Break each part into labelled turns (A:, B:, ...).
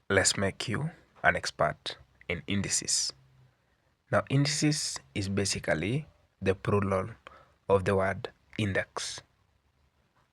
A: Let's make you an expert in indices. Now, indices is basically the plural of the word index.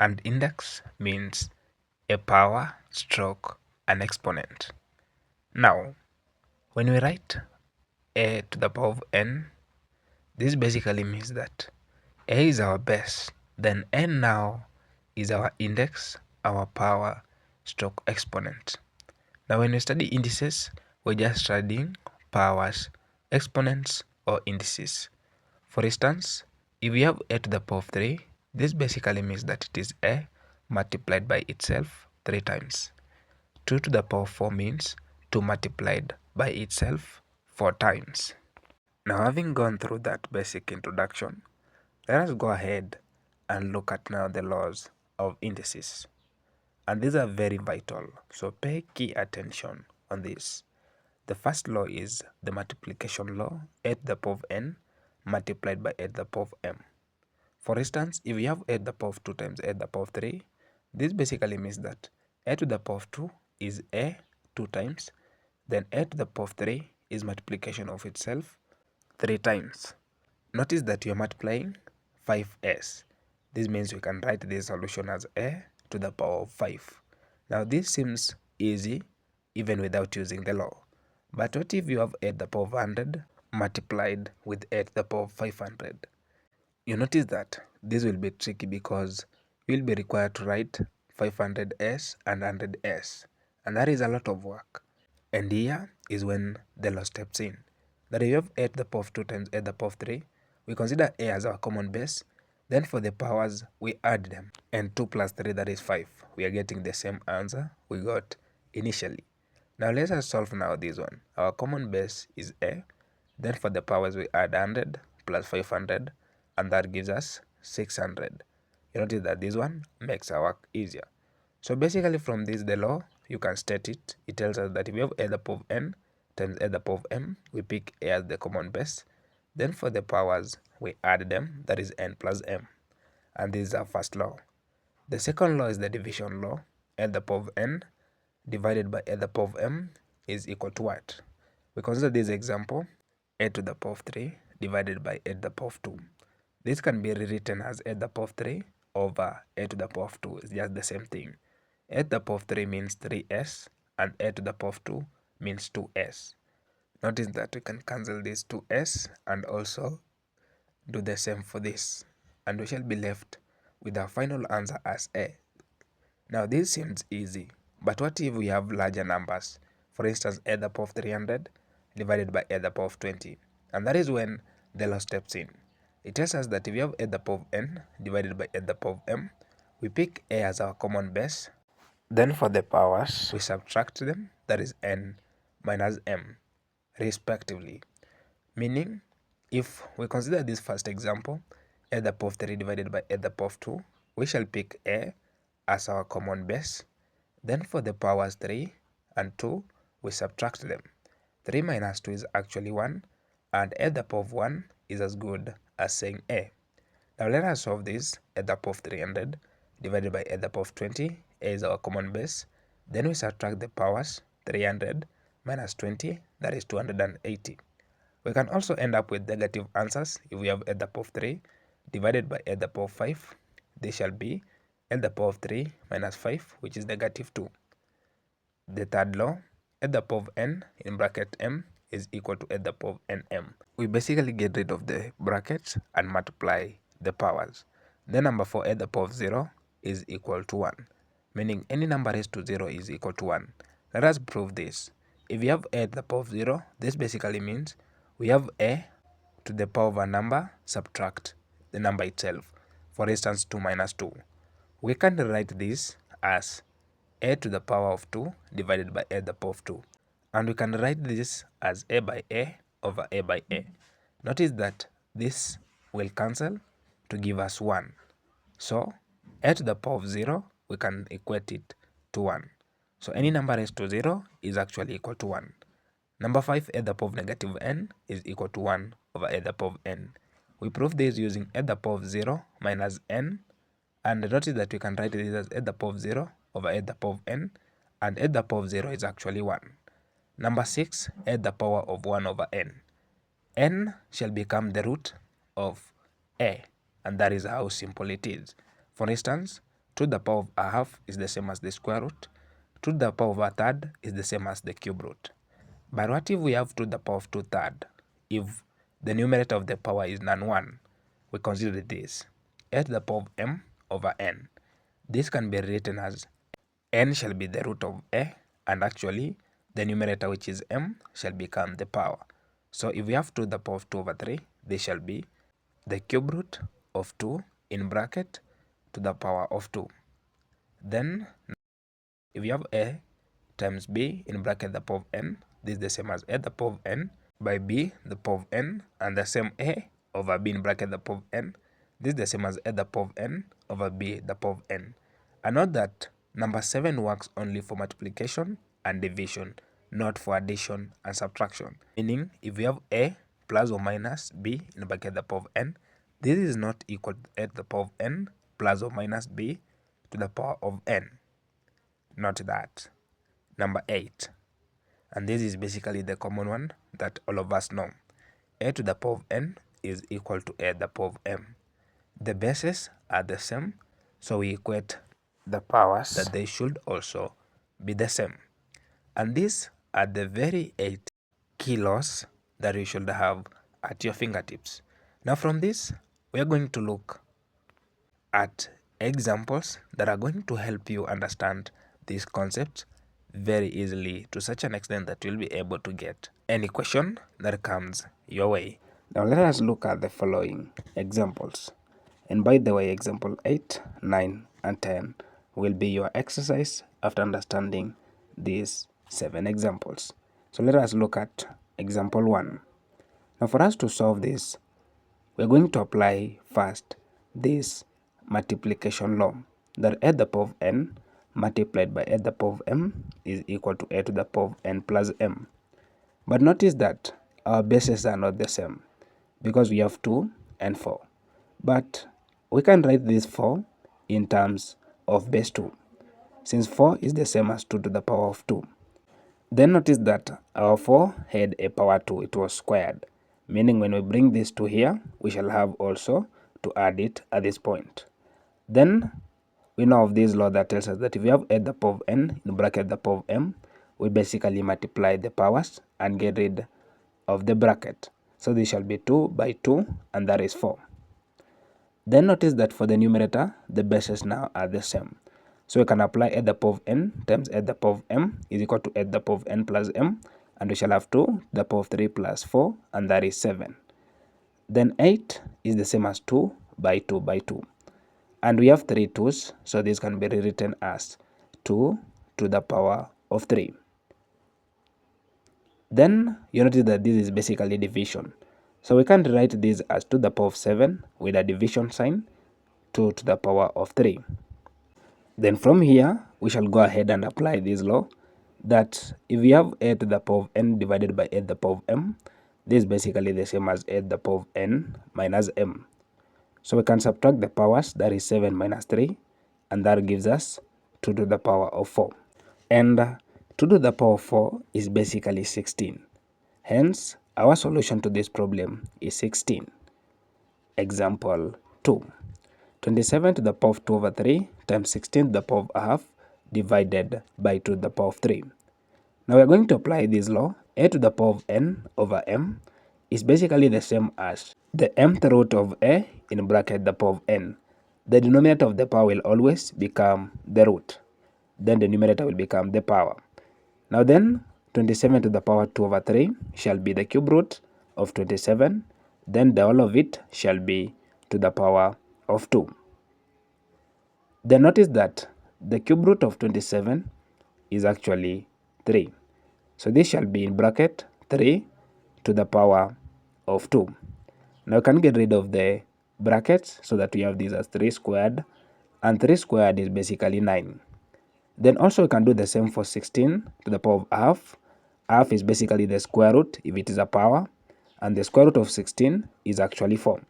A: And index means a power stroke an exponent. Now, when we write a to the power of n, this basically means that a is our base, then n now is our index, our power stroke exponent. Now, when we study indices, we're just studying powers, exponents, or indices. For instance, if we have a to the power of 3, this basically means that it is a multiplied by itself 3 times. 2 to the power of 4 means 2 multiplied by itself 4 times. Now, having gone through that basic introduction, let us go ahead and look at now the laws of indices. And these are very vital, so pay key attention on this. The first law is the multiplication law, a to the power of n multiplied by a to the power of m. For instance, if we have a to the power of 2 times a to the power of 3, this basically means that a to the power of 2 is a 2 times, then a to the power of 3 is multiplication of itself 3 times. Notice that we are multiplying 5s. This means we can write this solution as a to the power of 5. Now this seems easy even without using the law. But what if you have a to the power of 100 multiplied with a to the power of 500? You notice that this will be tricky because you will be required to write 500s and 100s, and that is a lot of work. And here is when the law steps in. That if you have a to the power of 2 times a to the power of 3, we consider a as our common base, then for the powers we add them, and 2 plus 3, that is 5. We are getting the same answer we got initially. Now let us solve now this one. Our common base is a, then for the powers we add 100 plus 500, and that gives us 600. You notice that this one makes our work easier. So basically from this the law, you can state it. It tells us that if we have a to the power of n times a to the power of m, we pick a as the common base. Then for the powers, we add them, that is n plus m. And this is our first law. The second law is the division law. A to the power of n divided by a to the power of m is equal to what? We consider this example, a to the power of 3 divided by a to the power of 2. This can be rewritten as a to the power of 3 over a to the power of 2. It's just the same thing. A to the power of 3 means 3s, and a to the power of 2 means 2s. Notice that we can cancel this 2s and also do the same for this, and we shall be left with our final answer as a. Now this seems easy, but what if we have larger numbers? For instance, a to the power of 300 divided by a to the power of 20, and that is when the law steps in. It tells us that if we have a to the power of n divided by a to the power of m, we pick a as our common base. Then for the powers, we subtract them, that is n minus m, respectively. Meaning, if we consider this first example, a to the power of 3 divided by a to the power of 2, we shall pick a as our common base. Then for the powers 3 and 2, we subtract them. 3 minus 2 is actually 1, and a to the power of 1 is as good as saying a. Now let us solve this. A to the power of 300 divided by a to the power of 20, a is our common base. Then we subtract the powers, 300 minus 20, that is 280. We can also end up with negative answers if we have a to the power of 3 divided by a to the power of 5. This shall be a to the power of 3 minus 5, which is negative 2. The third law, a to the power of n in bracket m is equal to a to the power of nm. We basically get rid of the brackets and multiply the powers. Then number 4, a to the power of 0 is equal to 1, meaning any number raised to 0 is equal to 1. Let us prove this. If we have a to the power of 0, this basically means we have a to the power of a number, subtract the number itself. For instance, 2 minus 2. We can write this as a to the power of 2 divided by a to the power of 2. And we can write this as a by a over a by a. Notice that this will cancel to give us 1. So a to the power of 0, we can equate it to 1. So any number raised to 0 is actually equal to 1. Number 5, a to the power of negative n is equal to 1 over a to the power of n. We prove this using a to the power of 0 minus n, and notice that we can write this as a to the power of 0 over a to the power of n, and a to the power of 0 is actually 1. Number 6, a to the power of 1 over n. N shall become the root of a, and that is how simple it is. For instance, 2 to the power of a half is the same as the square root. 2 to the power of a third is the same as the cube root. But what if we have 2 to the power of 2 third? If the numerator of the power is non-1, we consider this a to the power of m over n. This can be written as n shall be the root of a, and actually the numerator, which is m, shall become the power. So if we have 2 to the power of 2 over 3, this shall be the cube root of 2 in bracket to the power of 2. Then if you have a times b in bracket the power of n, this is the same as a to the power of n by b the power of n, and the same a over b in bracket the power of n. This is the same as a to the power of n over b the power of n. And note that number 7 works only for multiplication and division, not for addition and subtraction. Meaning, if we have a plus or minus b in bracket the power of n, this is not equal to a to the power of n plus or minus b to the power of n. Note that. Number 8, and this is basically the common one that all of us know. A to the power of n is equal to a to the power of m. The bases are the same, so we equate the powers that they should also be the same. And these are the very 8 key laws that you should have at your fingertips. Now from this, we are going to look at examples that are going to help you understand these concepts very easily, to such an extent that you'll be able to get any question that comes your way. Now let us look at the following examples. And by the way, example 8, 9, and 10 will be your exercise after understanding these 7 examples. So let us look at example 1. Now for us to solve this, we're going to apply first this multiplication law, that a to the power of n multiplied by a to the power of m is equal to a to the power of n plus m. But notice that our bases are not the same, because we have 2 and 4. But we can write this 4 in terms of base 2, since 4 is the same as 2 to the power of 2. Then notice that our 4 had a power 2, it was squared, meaning when we bring this 2 here, we shall have also to add it at this point. Then we know of this law that tells us that if we have a to the power of n in bracket the power of m, we basically multiply the powers and get rid of the bracket. So this shall be 2 by 2, and that is 4. Then notice that for the numerator, the bases now are the same. So we can apply a to the power of n times a to the power of m is equal to a to the power of n plus m, and we shall have 2 to the power of 3 plus 4, and that is 7. Then 8 is the same as 2 by 2 by 2. And we have 3 2's, so this can be rewritten as 2 to the power of 3. Then you notice that this is basically division. So we can write this as 2 to the power of 7 with a division sign, 2 to the power of 3. Then from here, we shall go ahead and apply this law, that if we have a to the power of n divided by a to the power of m, this is basically the same as a to the power of n minus m. So we can subtract the powers, that is 7 minus 3, and that gives us 2 to the power of 4. And 2 to the power of 4 is basically 16. Hence, our solution to this problem is 16. Example 2. 27 to the power of 2 over 3 times 16 to the power of a half divided by 2 to the power of 3. Now we are going to apply this law. A to the power of n over m is basically the same as the mth root of a in bracket the power of n. The denominator of the power will always become the root. Then the numerator will become the power. Now then, 27 to the power 2 over 3 shall be the cube root of 27. Then the whole of it shall be to the power of 2. Then notice that the cube root of 27 is actually 3. So this shall be in bracket 3 to the power of 2. Now we can get rid of the brackets so that we have this as 3 squared, and 3 squared is basically 9. Then also we can do the same for 16 to the power of half. Half is basically the square root if it is a power, and the square root of 16 is actually 4.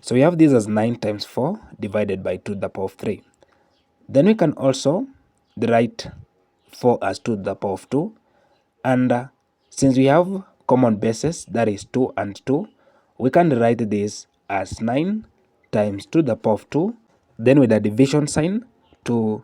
A: So we have this as 9 times 4 divided by 2 to the power of 3. Then we can also write 4 as 2 to the power of 2, and since we have common bases, that is 2 and 2, we can write this as 9 times 2 to the power of 2, then with a division sign, 2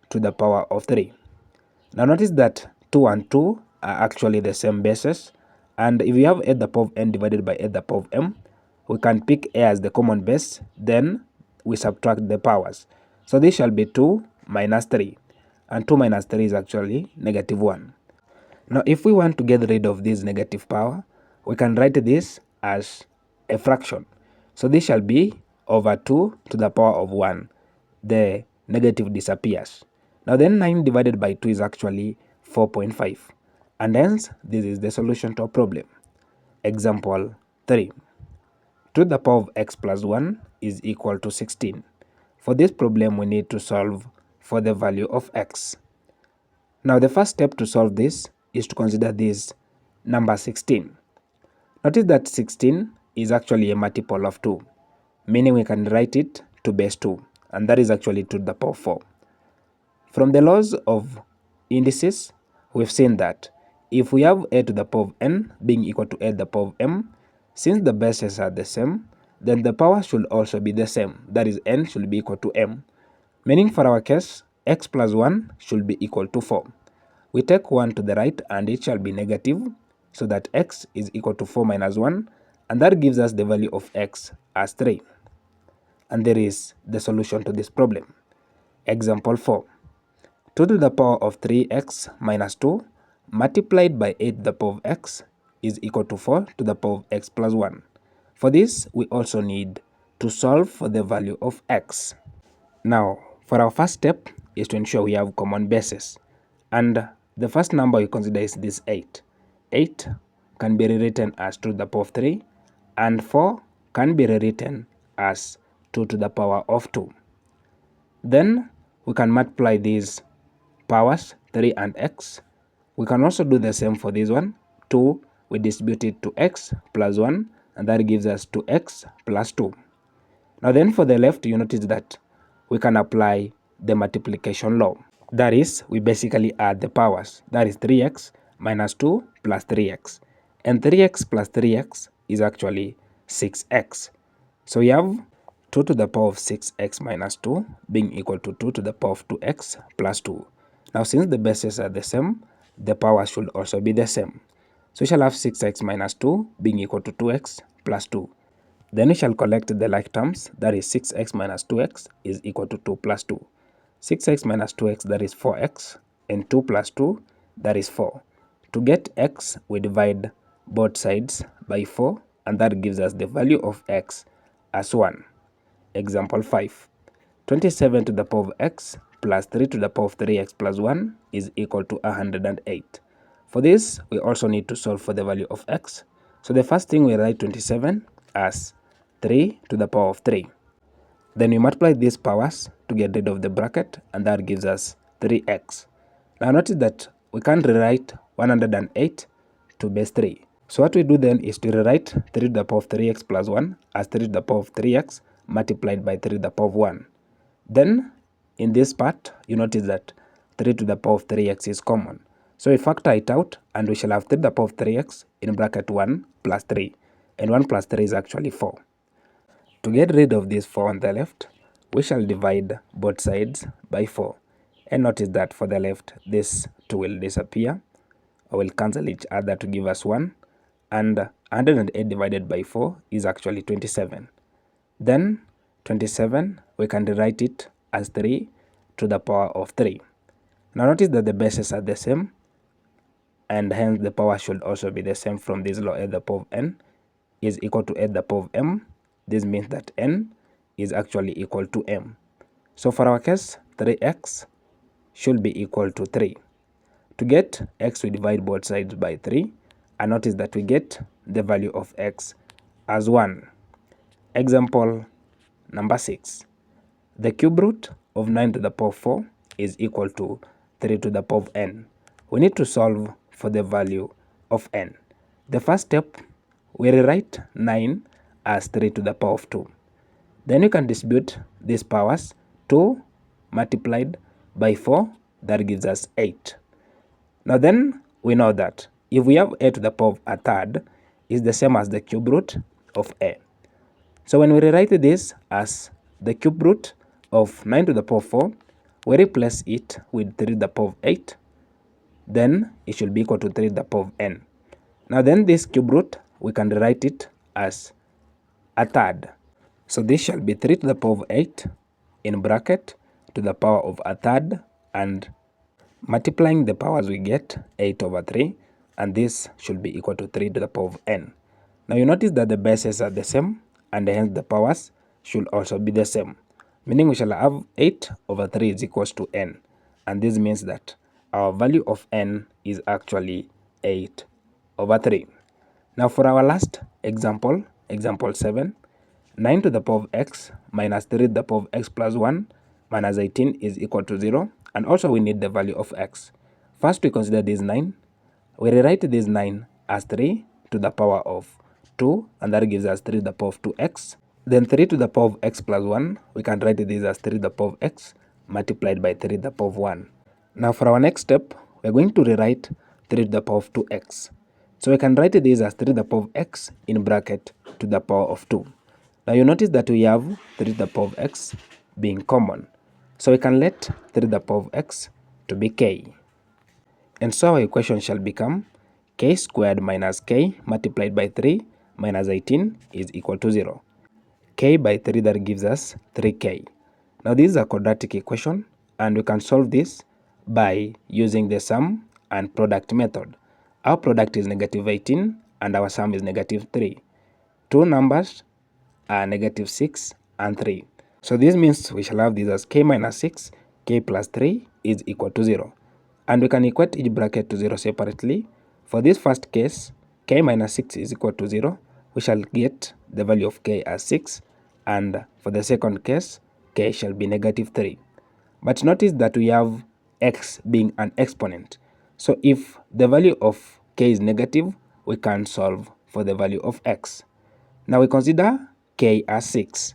A: to the power of 3. Now notice that 2 and 2 are actually the same bases, and if we have a to the power of n divided by a to the power of m, we can pick a as the common base, then we subtract the powers. So this shall be 2 minus 3, and 2 minus 3 is actually negative 1. Now if we want to get rid of this negative power, we can write this as a fraction. So this shall be over 2 to the power of 1. The negative disappears. Now then 9 divided by 2 is actually 4.5. And hence this is the solution to our problem. Example 3. 2 to the power of x plus 1 is equal to 16. For this problem we need to solve for the value of x. Now the first step to solve this is to consider this number 16. Notice that 16 is actually a multiple of 2, meaning we can write it to base 2, and that is actually 2 to the power of 4. From the laws of indices, we've seen that if we have a to the power of n being equal to a to the power of m, since the bases are the same, then the power should also be the same, that is n should be equal to m, meaning for our case, x plus 1 should be equal to 4. We take 1 to the right and it shall be negative, so that x is equal to 4 minus 1, and that gives us the value of x as 3. And there is the solution to this problem. Example 4. 2 to the power of 3x minus 2 multiplied by 8 to the power of x is equal to 4 to the power of x plus 1. For this, we also need to solve for the value of x. Now, for our first step is to ensure we have common bases. And the first number we consider is this 8. 8 can be rewritten as 2 to the power of 3, and 4 can be rewritten as 2 to the power of 2. Then we can multiply these powers, 3 and x. We can also do the same for this one. 2, we distribute it to x plus 1, and that gives us 2x plus 2. Now then for the left, you notice that we can apply the multiplication law. That is, we basically add the powers. That is 3x minus 2 plus 3x. And 3x plus 3x is actually 6x. So we have 2 to the power of 6x minus 2 being equal to 2 to the power of 2x plus 2. Now since the bases are the same, the power should also be the same. So we shall have 6x minus 2 being equal to 2x plus 2. Then we shall collect the like terms, that is 6x minus 2x is equal to 2 plus 2. 6x minus 2x, that is 4x, and 2 plus 2, that is 4. To get x, we divide both sides by 4, and that gives us the value of x as 1. Example 5. 27 to the power of x plus 3 to the power of 3x plus 1 is equal to 108. For this, we also need to solve for the value of x. So the first thing, we write 27 as 3 to the power of 3. Then we multiply these powers to get rid of the bracket, and that gives us 3x. Now notice that we can't rewrite 108 to base 3. So what we do then is to rewrite 3 to the power of 3x plus 1 as 3 to the power of 3x multiplied by 3 to the power of 1. Then in this part, you notice that 3 to the power of 3x is common. So we factor it out, and we shall have 3 to the power of 3x in bracket 1 plus 3. And 1 plus 3 is actually 4. To get rid of this 4 on the left, we shall divide both sides by 4. And notice that for the left, this 2 will disappear, or will cancel each other to give us 1. And 108 divided by 4 is actually 27. Then 27, we can rewrite it as 3 to the power of 3. Now notice that the bases are the same, and hence the power should also be the same from this law. A to the power of n is equal to a to the power of m. This means that n is actually equal to m. So for our case, 3x should be equal to 3. To get x, we divide both sides by 3, and notice that we get the value of x as 1. Example number 6. The cube root of 9 to the power of 4 is equal to 3 to the power of n. We need to solve for the value of n. The first step, we rewrite 9 as 3 to the power of 2. Then you can distribute these powers. 2 multiplied by 4, that gives us 8. Now then, we know that if we have a to the power of a third is the same as the cube root of a. So when we rewrite this as the cube root of 9 to the power of 4, we replace it with 3 to the power of 8, then it should be equal to 3 to the power of n. Now then, this cube root, we can rewrite it as a third. So this shall be 3 to the power of 8 in bracket to the power of a third, and multiplying the powers we get 8 over 3, and this should be equal to 3 to the power of n. Now you notice that the bases are the same, and hence the powers should also be the same, meaning we shall have 8 over 3 is equals to n, and this means that our value of n is actually 8 over 3. Now for our last example, example 7, 9 to the power of x minus 3 to the power of x plus 1 minus 18 is equal to 0, and also we need the value of x. First we consider this 9. We rewrite this 9 as 3 to the power of 2, and that gives us 3 to the power of 2x. Then 3 to the power of x plus 1, we can write this as 3 to the power of x multiplied by 3 to the power of 1. Now for our next step, we're going to rewrite 3 to the power of 2x. So we can write this as 3 to the power of x in bracket to the power of 2. Now you notice that we have 3 to the power of x being common. So we can let 3 to the power of x to be k. And so our equation shall become k squared minus k multiplied by 3 minus 18 is equal to 0. K by 3, that gives us 3k. Now this is a quadratic equation, and we can solve this by using the sum and product method. Our product is negative 18 and our sum is negative 3. Two numbers are negative 6 and 3. So this means we shall have this as k minus 6, k plus 3 is equal to 0. And we can equate each bracket to 0 separately. For this first case, k minus 6 is equal to 0. We shall get the value of k as 6. And for the second case, k shall be negative 3. But notice that we have x being an exponent. So if the value of k is negative, we can solve for the value of x. Now we consider k as 6.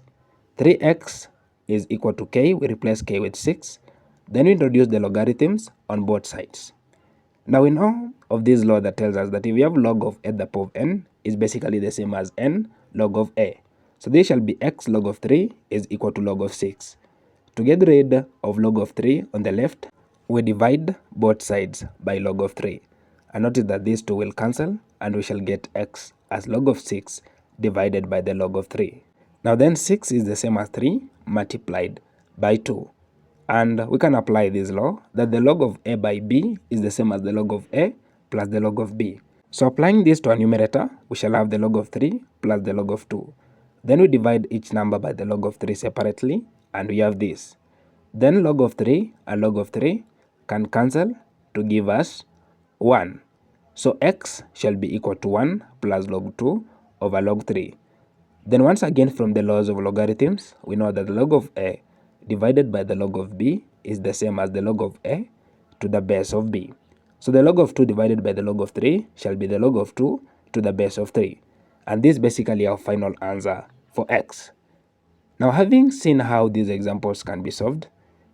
A: 3x is equal to k. We replace k with 6. Then we introduce the logarithms on both sides. Now we know of this law that tells us that if we have log of a to the power of n is basically the same as n log of a. So this shall be x log of 3 is equal to log of 6. To get rid of log of 3 on the left, we divide both sides by log of 3. And notice that these two will cancel, and we shall get x as log of 6 divided by the log of 3. Now then 6 is the same as 3 multiplied by 2. And we can apply this law that the log of a by b is the same as the log of a plus the log of b. So applying this to our numerator, we shall have the log of 3 plus the log of 2. Then we divide each number by the log of 3 separately, and we have this. Then log of 3 and log of 3 can cancel to give us 1. So x shall be equal to 1 plus log 2 over log 3. Then once again from the laws of logarithms, we know that the log of a divided by the log of b is the same as the log of a to the base of b. So the log of 2 divided by the log of 3 shall be the log of 2 to the base of 3. And this is basically our final answer for x. Now having seen how these examples can be solved,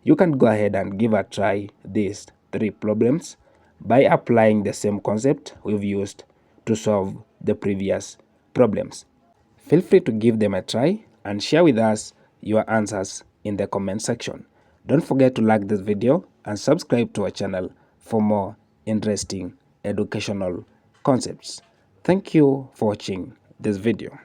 A: you can go ahead and give a try these 3 problems by applying the same concept we've used to solve the previous problems. Feel free to give them a try and share with us your answers in the comment section. Don't forget to like this video and subscribe to our channel for more interesting educational concepts. Thank you for watching this video.